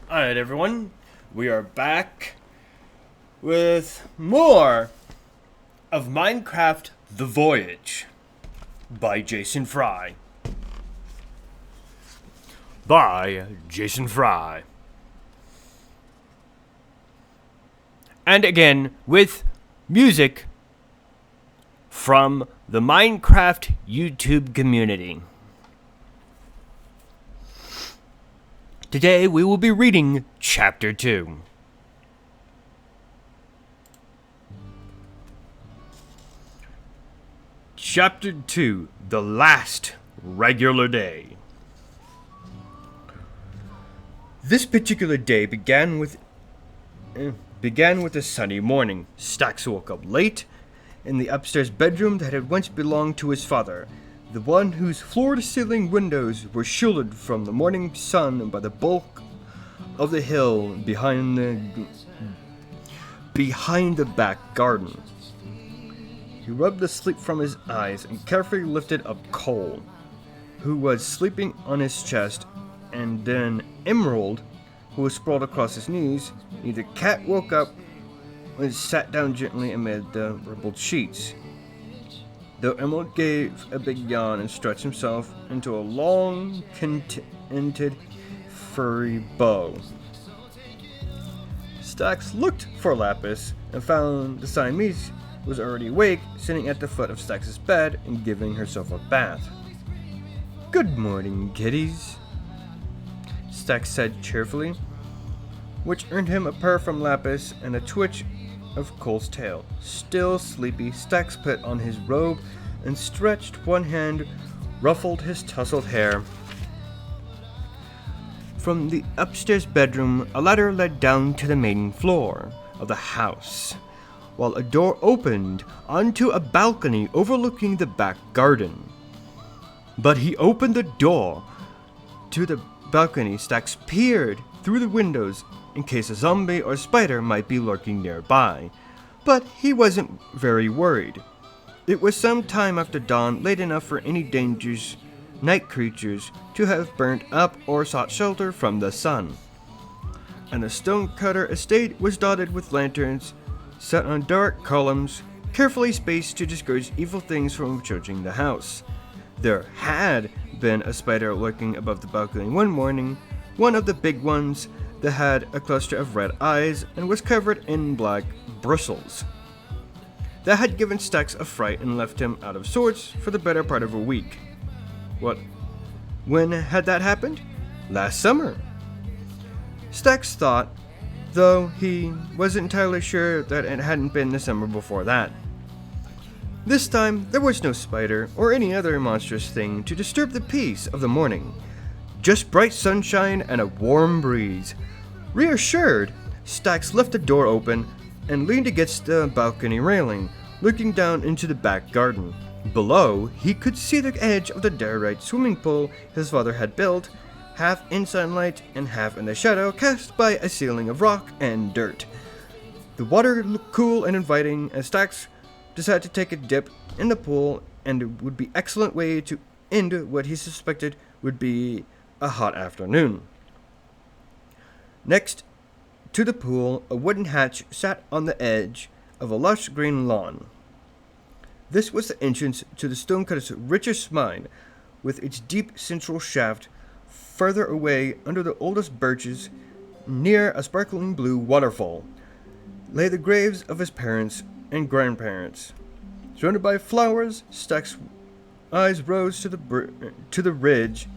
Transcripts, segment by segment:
Alright, everyone, we are back with more of Minecraft The Voyage by Jason Fry. By Jason Fry. And again, with music from the Minecraft YouTube community. Today we will be reading Chapter 2. Chapter 2, The Last Regular Day. This particular day began with a sunny morning. Stax woke up late in the upstairs bedroom that had once belonged to his father, the one whose floor-to-ceiling windows were shielded from the morning sun by the bulk of the hill behind the back garden. He rubbed the sleep from his eyes and carefully lifted up Cole, who was sleeping on his chest, and then Emerald, who was sprawled across his knees. Neither cat woke up and sat down gently amid the rippled sheets, though Emerald gave a big yawn and stretched himself into a long, contented, furry bow. Stax looked for Lapis and found the Siamese was already awake, sitting at the foot of Stax's bed and giving herself a bath. "Good morning, kitties," Stax said cheerfully, which earned him a purr from Lapis and a twitch of Cole's tail. Still sleepy, Stax put on his robe and stretched one hand, ruffled his tousled hair. From the upstairs bedroom, a ladder led down to the main floor of the house, while a door opened onto a balcony overlooking the back garden. But he opened the door to the balcony. Stax peered through the windows in case a zombie or spider might be lurking nearby, but he wasn't very worried. It was some time after dawn, late enough for any dangerous night creatures to have burnt up or sought shelter from the sun, and the stonecutter estate was dotted with lanterns set on dark columns, carefully spaced to discourage evil things from approaching the house. There had been a spider lurking above the balcony one morning, one of the big ones that had a cluster of red eyes and was covered in black bristles. That had given Stax a fright and left him out of sorts for the better part of a week. When had that happened? Last summer, Stax thought, though he wasn't entirely sure that it hadn't been the summer before that. This time, there was no spider or any other monstrous thing to disturb the peace of the morning. Just bright sunshine and a warm breeze. Reassured, Stax left the door open and leaned against the balcony railing, looking down into the back garden. Below, he could see the edge of the diorite swimming pool his father had built, half in sunlight and half in the shadow cast by a ceiling of rock and dirt. The water looked cool and inviting as Stax decided to take a dip in the pool, and it would be an excellent way to end what he suspected would be a hot afternoon. Next to the pool, a wooden hatch sat on the edge of a lush green lawn. This was the entrance to the stonecutter's richest mine, with its deep central shaft. Further away, under the oldest birches, near a sparkling blue waterfall, lay the graves of his parents and grandparents. Surrounded by flowers, Stax's eyes rose to the ridge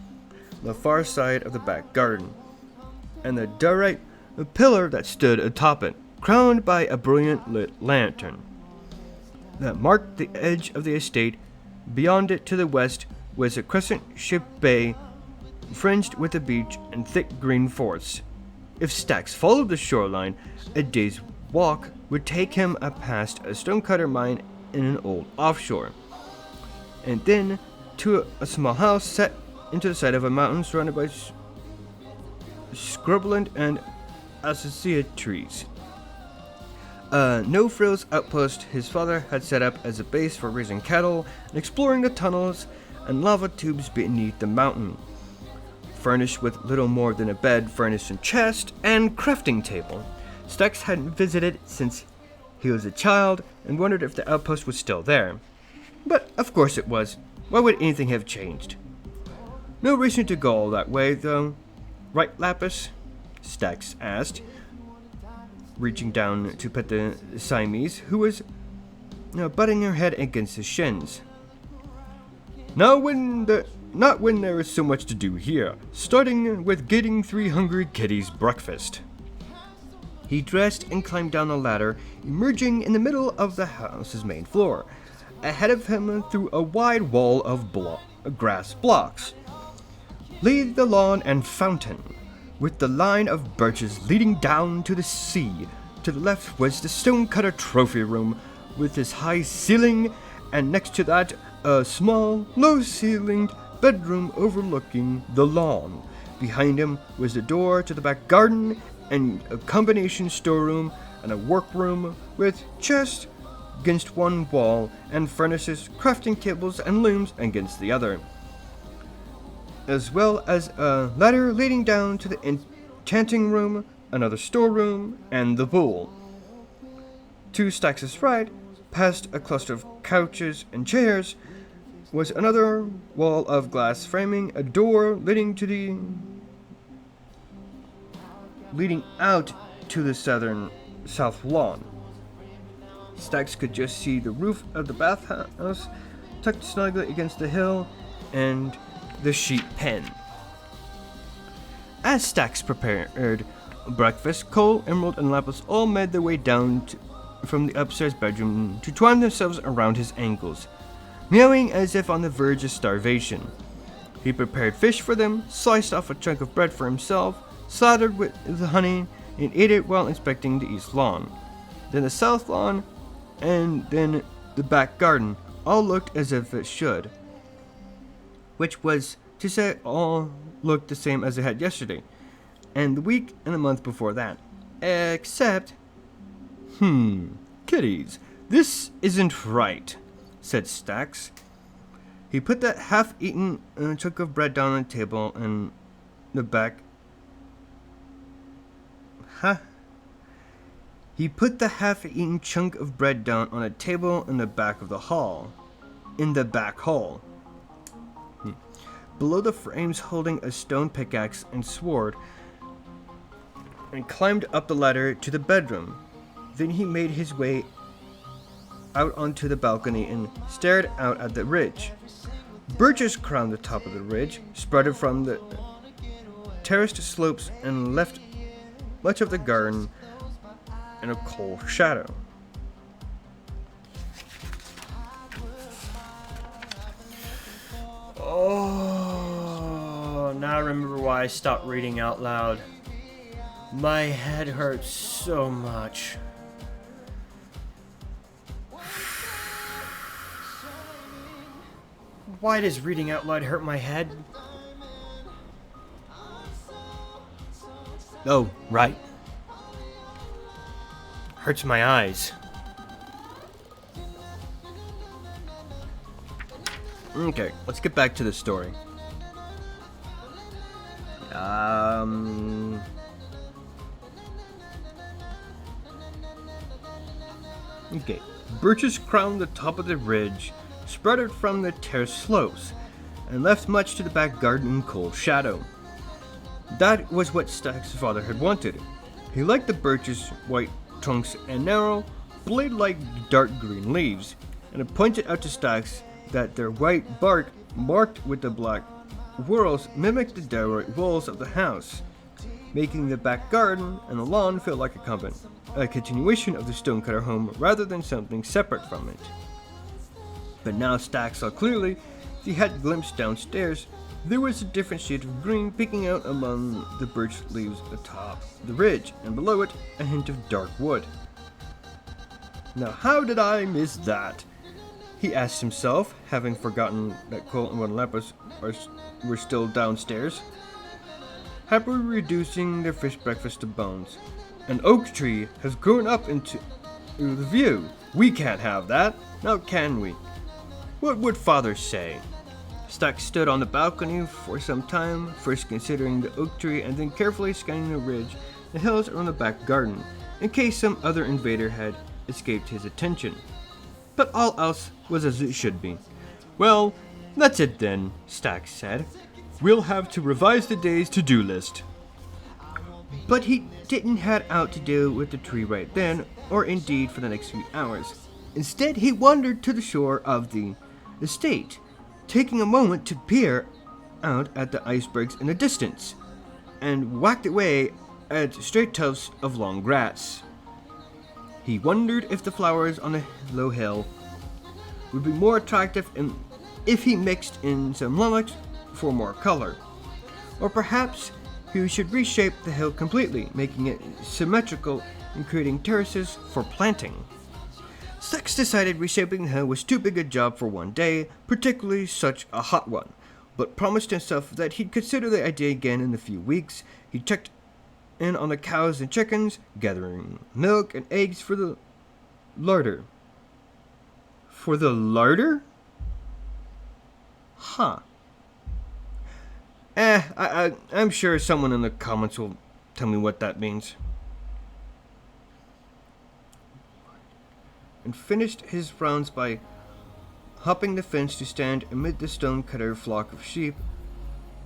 on the far side of the back garden, and the diorite pillar that stood atop it, crowned by a brilliant lit lantern that marked the edge of the estate. Beyond it to the west was a crescent-shaped bay fringed with a beach and thick green forests. If Stax followed the shoreline, a day's walk would take him past a stonecutter mine in an old offshore, and then to a small house set into the side of a mountain surrounded by scrubland and acacia trees. No-frills outpost his father had set up as a base for raising cattle and exploring the tunnels and lava tubes beneath the mountain. furnished with little more than a bed, furnace and chest, and crafting table. Stax hadn't visited since he was a child and wondered if the outpost was still there. But of course it was. Why would anything have changed? No reason to go all that way, though. Right, Lapis? Stax asked, reaching down to pet the Siamese, who was butting her head against his shins. Not when there is so much to do here, starting with getting 3 hungry kitties breakfast. He dressed and climbed down the ladder, emerging in the middle of the house's main floor. Ahead of him, through a wide wall of grass blocks, lay the lawn and fountain, with the line of birches leading down to the sea. To the left was the stonecutter trophy room, with its high ceiling, and next to that, a small, low-ceilinged bedroom overlooking the lawn. Behind him was the door to the back garden, and a combination storeroom and a workroom with chests against one wall and furnaces, crafting tables, and looms against the other, as well as a ladder leading down to the enchanting room, another storeroom, and the pool. To Stax's right, past a cluster of couches and chairs, was another wall of glass framing a door leading out to the south lawn. Stax could just see the roof of the bathhouse tucked snugly against the hill and the sheep pen. As Stax prepared breakfast, Cole, Emerald, and Lapis all made their way down from the upstairs bedroom to twine themselves around his ankles, meowing as if on the verge of starvation. He prepared fish for them, sliced off a chunk of bread for himself, slathered with the honey, and ate it while inspecting the east lawn. Then the south lawn, and then the back garden, all looked as if it should. Which was to say, all looked the same as it had yesterday, and the week and the month before that. Except, kitties, this isn't right, said Stax. He put that half-eaten chunk of bread down on the table in the back. He put the half-eaten chunk of bread down on a table in the back of the hall. In the back hall. Below the frames, holding a stone pickaxe and sword, and climbed up the ladder to the bedroom. Then he made his way out onto the balcony and stared out at the ridge. Birches crowned the top of the ridge, sprouted from the terraced slopes, and left much of the garden in a cold shadow. Oh, now I remember why I stopped reading out loud. My head hurts so much. Why does reading out loud hurt my head? Oh, right. Hurts my eyes. Okay, let's get back to the story. Okay. Birches crowned the top of the ridge, sprouted from the terrace slopes, and left much to the back garden in cold shadow. That was what Stax's father had wanted. He liked the birches' white trunks and narrow, blade-like dark green leaves, and it pointed out to Stax that their white bark, marked with the black whorls, mimicked the direct walls of the house, making the back garden and the lawn feel like a continuation of the stonecutter home rather than something separate from it. But now Stax saw clearly, as he had glimpsed downstairs, there was a different shade of green peeking out among the birch leaves atop the ridge, and below it, a hint of dark wood. Now how did I miss that? He asked himself, having forgotten that Cole and Lapis were still downstairs, happily reducing their fish breakfast to bones. An oak tree has grown up into the view. We can't have that, now can we? What would Father say? Stack stood on the balcony for some time, first considering the oak tree and then carefully scanning the ridge and hills around the back garden, in case some other invader had escaped his attention. But all else was as it should be. Well, that's it then, Stack said. We'll have to revise the day's to-do list. But he didn't head out to deal with the tree right then, or indeed for the next few hours. Instead, he wandered to the shore of the estate, taking a moment to peer out at the icebergs in the distance, and whacked away at straight tufts of long grass. He wondered if the flowers on the low hill would be more attractive if he mixed in some lilacs for more color. Or perhaps he should reshape the hill completely, making it symmetrical and creating terraces for planting. Stax decided reshaping the hill was too big a job for one day, particularly such a hot one, but promised himself that he'd consider the idea again in a few weeks. He checked in on the cows and chickens, gathering milk and eggs for the larder. For the larder? Huh. I'm sure someone in the comments will tell me what that means. And finished his rounds by hopping the fence to stand amid the stone-cutter flock of sheep,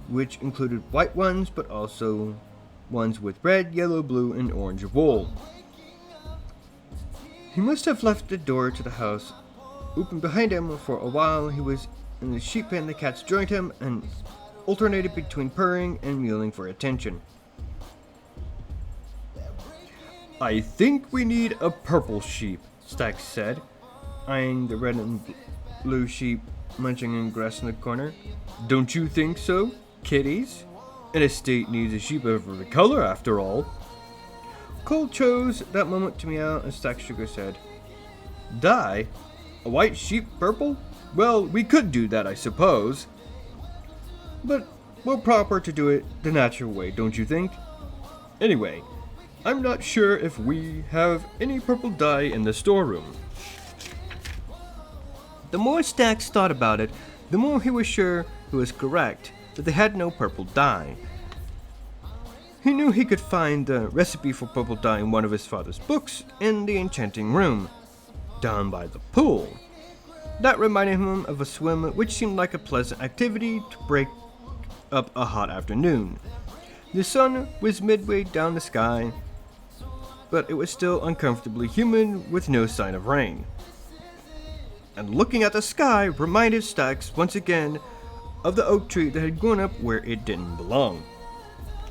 which included white ones, but also ones with red, yellow, blue, and orange wool. He must have left the door to the house open behind him for a while. He was in the sheep pen. The cats joined him and alternated between purring and mewing for attention. I think we need a purple sheep, Stax said, eyeing the red and blue sheep munching in grass in the corner. Don't you think so, kitties? An estate needs a sheep of every color, after all. Cole chose that moment to meow, and Stax shook his head. Dye? A white sheep purple? Well, we could do that, I suppose. But more proper to do it the natural way, don't you think? Anyway, I'm not sure if we have any purple dye in the storeroom. The more Stax thought about it, the more he was sure he was correct, that they had no purple dye. He knew he could find the recipe for purple dye in one of his father's books in the enchanting room, down by the pool. That reminded him of a swim, which seemed like a pleasant activity to break up a hot afternoon. The sun was midway down the sky, but it was still uncomfortably humid with no sign of rain. And looking at the sky reminded Stax once again of the oak tree that had grown up where it didn't belong.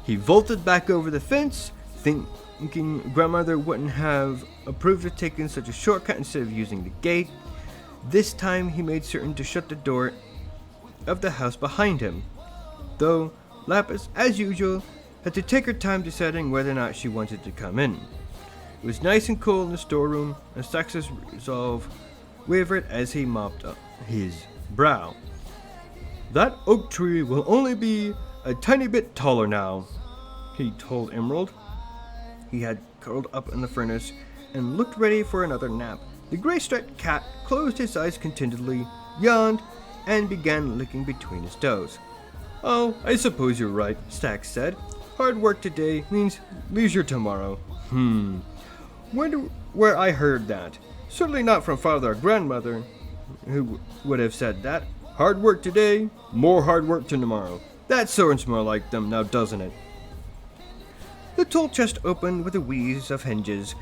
He vaulted back over the fence, thinking grandmother wouldn't have approved of taking such a shortcut instead of using the gate. This time he made certain to shut the door of the house behind him, though Lapis, as usual, had to take her time deciding whether or not she wanted to come in. It was nice and cool in the storeroom, and Stax's resolve wavered as he mopped up his brow. That oak tree will only be a tiny bit taller now, he told Emerald. He had curled up in the furnace and looked ready for another nap. The gray-striped cat closed his eyes contentedly, yawned, and began licking between his toes. Oh, I suppose you're right, Stax said. Hard work today means leisure tomorrow. Wonder where I heard that. Certainly not from father or grandmother, who would have said that. Hard work today, more hard work tomorrow. That sounds more like them now, doesn't it? The tool chest opened with a wheeze of hinges,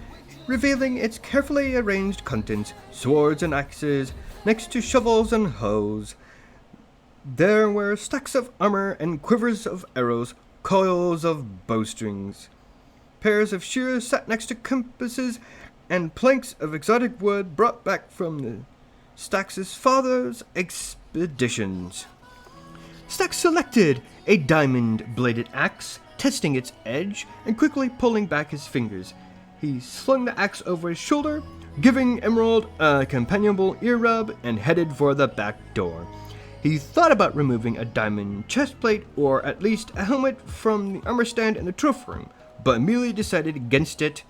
revealing its carefully arranged contents, swords and axes, next to shovels and hoes. There were stacks of armor and quivers of arrows, coils of bowstrings. Pairs of shears sat next to compasses, and planks of exotic wood brought back from the Stax's father's expeditions. Stax selected a diamond-bladed axe, testing its edge and quickly pulling back his fingers. He slung the axe over his shoulder, giving Emerald a companionable ear rub, and headed for the back door. He thought about removing a diamond chestplate or at least a helmet from the armor stand in the trophy room, but immediately decided against it.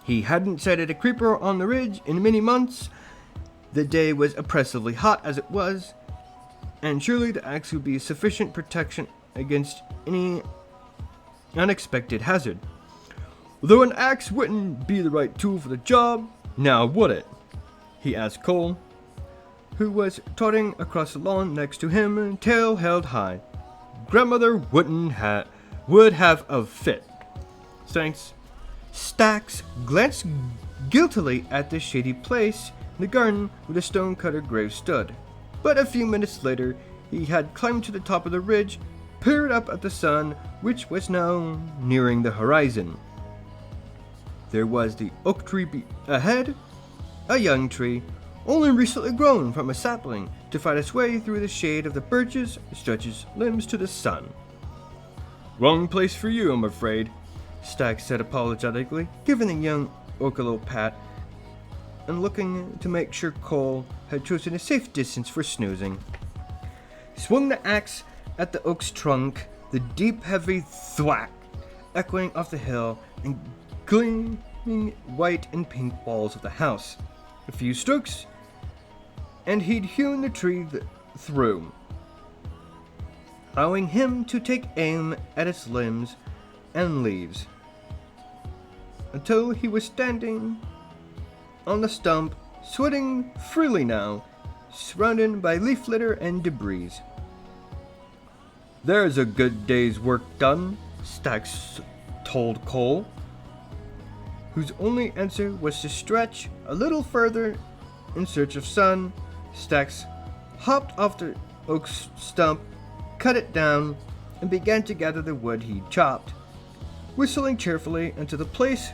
He hadn't sighted a creeper on the ridge in many months. The day was oppressively hot as it was, and surely the axe would be sufficient protection against any unexpected hazard. Though an axe wouldn't be the right tool for the job, now would it? He asked Cole, who was trotting across the lawn next to him, tail held high. Grandmother would have a fit. Thanks. Stax glanced guiltily at the shady place in the garden where the stone-cutter grave stood. But a few minutes later, he had climbed to the top of the ridge, peered up at the sun, which was now nearing the horizon. There was the oak tree ahead, a young tree, only recently grown from a sapling to fight its way through the shade of the birches, stretches limbs to the sun. Wrong place for you, I'm afraid, Stax said apologetically, giving the young oak a little pat and looking to make sure Cole had chosen a safe distance for snoozing. He swung the axe at the oak's trunk, the deep, heavy thwack echoing off the hill and gleaming white and pink walls of the house. A few strokes, and he'd hewn the tree through, allowing him to take aim at its limbs and leaves, until he was standing on the stump, sweating freely now, surrounded by leaf litter and debris. There's a good day's work done, Stax told Cole, whose only answer was to stretch a little further in search of sun. Stax hopped off the oak's stump, cut it down, and began to gather the wood he'd chopped, whistling cheerfully until the place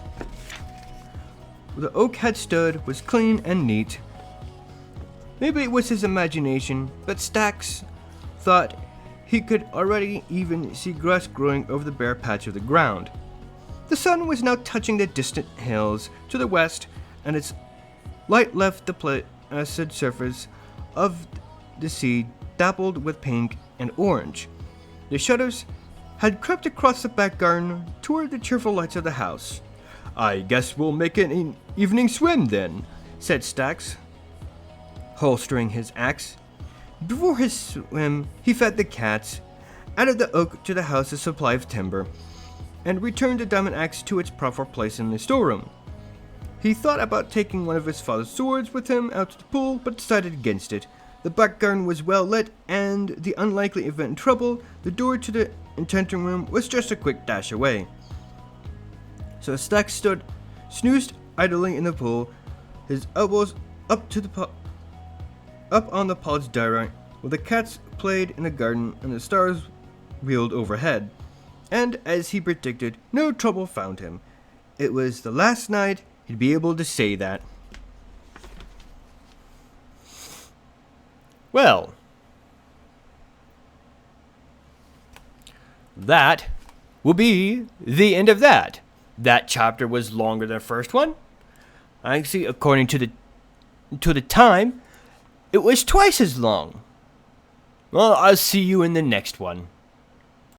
where the oak had stood was clean and neat. Maybe it was his imagination, but Stax thought he could already even see grass growing over the bare patch of the ground. The sun was now touching the distant hills to the west, and its light left the placid surface of the sea dappled with pink and orange. The shadows had crept across the back garden toward the cheerful lights of the house. I guess we'll make it an evening swim then, said Stax, holstering his axe. Before his swim, he fed the cats, added the oak to the house's supply of timber, and returned the diamond axe to its proper place in the storeroom. He thought about taking one of his father's swords with him out to the pool, but decided against it. The back garden was well lit, and the unlikely event in trouble, the door to the enchanting room, was just a quick dash away. So Stax snoozed idly in the pool, his elbows up on the polished diorite, while the cats played in the garden and the stars wheeled overhead. And as he predicted, no trouble found him. It was the last night he'd be able to say that. Well, that will be the end of that. That chapter was longer than the first one. Actually, according to the time, it was twice as long. Well, I'll see you in the next one.